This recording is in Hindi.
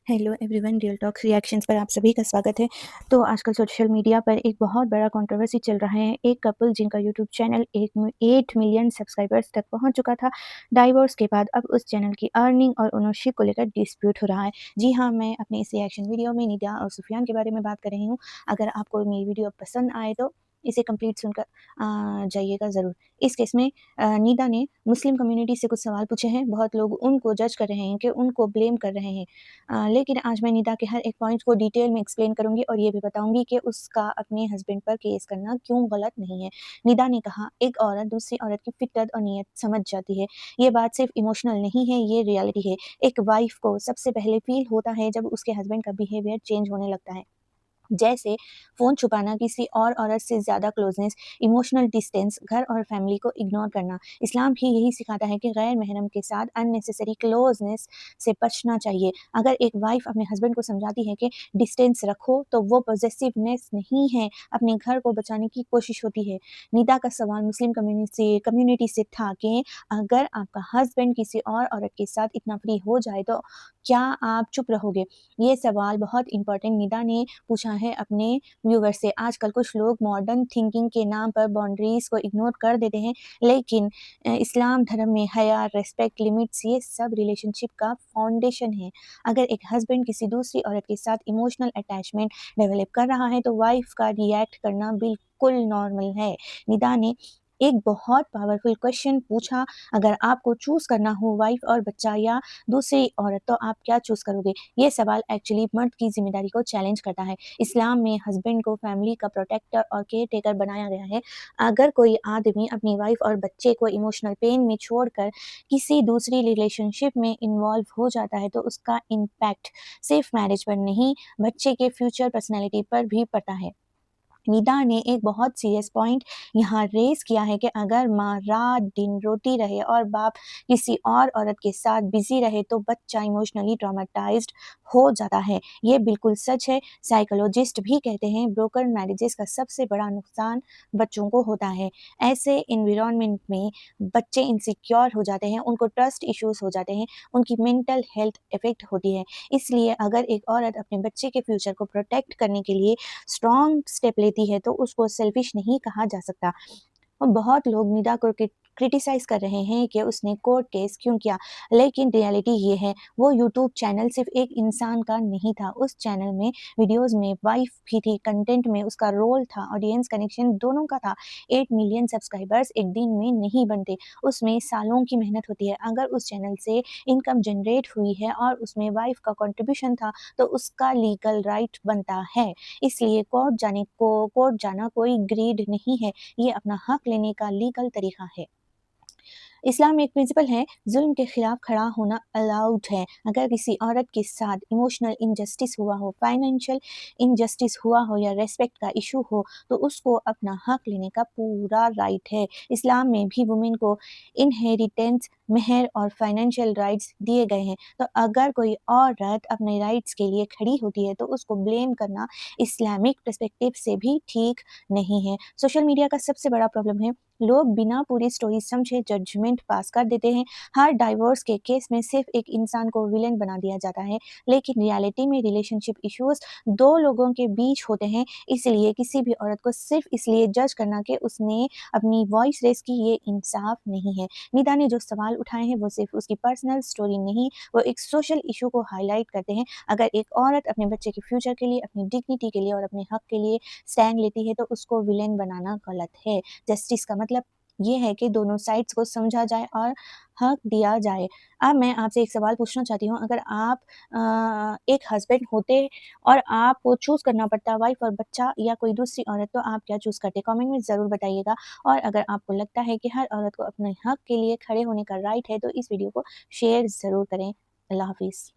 Hello everyone, real talks reactions पर आप सभी का स्वागत है। तो आजकल सोशल मीडिया पर एक बहुत बड़ा कंट्रोवर्सी चल रहा है। एक कपल जिनका यूट्यूब चैनल 8 मिलियन सब्सक्राइबर्स तक पहुंच चुका था, डाइवोर्स के बाद अब उस चैनल की अर्निंग और ओनरशिप को लेकर डिस्प्यूट हो रहा है। जी हाँ, मैं अपने इस रिएक्शन वीडियो में निदा और सुफियान के बारे में बात कर रही हूँ। अगर आपको मेरी वीडियो पसंद आए तो इसे कंप्लीट सुनकर जाइएगा ज़रूर। इस केस में निदा ने मुस्लिम कम्युनिटी से कुछ सवाल पूछे हैं। बहुत लोग उनको जज कर रहे हैं, कि उनको ब्लेम कर रहे हैं। लेकिन आज मैं निदा के हर एक पॉइंट को डिटेल में एक्सप्लेन करूंगी और ये भी बताऊंगी कि उसका अपने हस्बैंड पर केस करना क्यों गलत नहीं है। निदा ने कहा, एक औरत दूसरी औरत की फितरत और नीयत समझ जाती है। ये बात सिर्फ इमोशनल नहीं है, ये रियलिटी है। एक वाइफ को सबसे पहले फील होता है जब उसके हस्बैंड का बिहेवियर चेंज होने लगता है, जैसे फ़ोन छुपाना, किसी और औरत से ज़्यादा क्लोज़नेस, इमोशनल डिस्टेंस, घर और फैमिली को इग्नोर करना। इस्लाम भी यही सिखाता है कि गैर महरम के साथ अननेसेसरी क्लोज़नेस से बचना चाहिए। अगर एक वाइफ़ अपने हस्बैंड को समझाती है कि डिस्टेंस रखो, तो वो पॉसेसिवनेस नहीं है, अपने घर को बचाने की कोशिश होती है। निदा का सवाल मुस्लिम कम्युनिटी से था कि अगर आपका हस्बैंड किसी और औरत के साथ इतना फ्री हो जाए, तो क्या आप चुप रहोगे? ये सवाल बहुत इम्पोर्टेंट निदा ने पूछा है अपने व्यूवर से। आजकल कुछ लोग मॉडर्न थिंकिंग के नाम पर बाउंड्रीज को इग्नोर कर देते हैं, लेकिन इस्लाम धर्म में हया, रेस्पेक्ट, लिमिट्स ये सब रिलेशनशिप का फाउंडेशन है। अगर एक हस्बैंड किसी दूसरी औरत के साथ इमोशनल अटैचमेंट डेवलप कर रहा है, तो वाइफ का रिएक्ट करना बिल्कुल नॉर्मल है। निदा ने एक बहुत पावरफुल क्वेश्चन पूछा, अगर आपको चूज करना हो वाइफ और बच्चा या दूसरी औरत, तो आप क्या चूज करोगे? ये सवाल एक्चुअली मर्द की जिम्मेदारी को चैलेंज करता है। इस्लाम में हस्बैंड को फैमिली का प्रोटेक्टर और केयर टेकर बनाया गया है। अगर कोई आदमी अपनी वाइफ और बच्चे को इमोशनल पेन में छोड़कर किसी दूसरी रिलेशनशिप में इन्वॉल्व हो जाता है, तो उसका इम्पैक्ट सिर्फ मैरिज पर नहीं, बच्चे के फ्यूचर पर्सनैलिटी पर भी पड़ता है। निदा ने एक बहुत सीरियस पॉइंट यहाँ रेज किया है, कि अगर माँ रात दिन रोती रहे और बाप किसी और औरत के साथ बिजी रहे, तो बच्चा इमोशनली ट्रॉमेटाइज्ड हो जाता है। ये बिल्कुल सच है। साइकोलॉजिस्ट भी कहते हैं, ब्रोकन मैरिजेस का सबसे बड़ा नुकसान बच्चों को होता है। ऐसे इन्वायरमेंट में बच्चे इनसिक्योर हो जाते हैं, उनको ट्रस्ट इश्यूज हो जाते हैं, उनकी मेंटल हेल्थ इफेक्ट होती है। इसलिए अगर एक औरत अपने बच्चे के फ्यूचर को प्रोटेक्ट करने के लिए स्ट्रॉन्ग स्टेप लेती है, तो उसको सेल्फिश नहीं कहा जा सकता। और बहुत लोग निदा को क्रिटिसाइज कर रहे हैं कि उसने कोर्ट केस क्यों किया, लेकिन रियलिटी ये है, वो यूट्यूब चैनल सिर्फ एक इंसान का नहीं था। उस चैनल में वीडियोस में वाइफ भी थी, कंटेंट में उसका रोल था, ऑडियंस कनेक्शन दोनों का था। 8 मिलियन सब्सक्राइबर्स एक दिन में नहीं बनते, उसमें सालों की मेहनत होती है। अगर उस चैनल से इनकम जनरेट हुई है और उसमें वाइफ का कंट्रीब्यूशन था, तो उसका लीगल राइट बनता है। इसलिए कोर्ट जाना कोई ग्रीड नहीं है, ये अपना हक लेने का लीगल तरीका है। इस्लाम में एक प्रिंसिपल है, जुल्म के खिलाफ खड़ा होना अलाउड है। अगर किसी औरत के साथ इमोशनल इनजस्टिस हुआ हो, फाइनेंशियल इनजस्टिस हुआ हो या रेस्पेक्ट का इशू हो, तो उसको अपना हक लेने का पूरा राइट है। इस्लाम में भी वुमेन को इनहेरिटेंस, मेहर और फाइनेंशियल राइट्स दिए गए हैं। तो अगर कोई औरत अपने राइट्स के लिए खड़ी होती है, तो उसको ब्लेम करना इस्लामिक पर्सपेक्टिव से भी ठीक नहीं है। सोशल मीडिया का सबसे बड़ा प्रॉब्लम है, लोग बिना पूरी स्टोरी समझे जजमेंट पास कर देते हैं। हर डाइवोर्स के केस में सिर्फ एक इंसान को विलेन बना दिया जाता है, लेकिन रियलिटी में रिलेशनशिप इश्यूज दो लोगों के बीच होते हैं। इसलिए किसी भी औरत को सिर्फ इसलिए जज करना कि उसने अपनी वॉइस रेस की, ये इंसाफ नहीं है। निदा ने जो सवाल उठाए हैं, वो सिर्फ उसकी पर्सनल स्टोरी नहीं, वो एक सोशल इशू को हाईलाइट करते हैं। अगर एक औरत अपने बच्चे के फ्यूचर के लिए, अपनी डिग्निटी के लिए और अपने हक के लिए स्टैंड लेती है, तो उसको विलेन बनाना गलत है। जस्टिस का मतलब ये है कि दोनों साइड्स को समझा जाए और हक दिया जाए। अब मैं आपसे एक सवाल पूछना चाहती हूँ, अगर आप एक हस्बैंड होते और आपको चूज़ करना पड़ता वाइफ और बच्चा या कोई दूसरी औरत, तो आप क्या चूज़ करते? कमेंट में ज़रूर बताइएगा। और अगर आपको लगता है कि हर औरत को अपने हक के लिए खड़े होने का राइट है, तो इस वीडियो को शेयर ज़रूर करें। अल्लाह हाफ़िज़।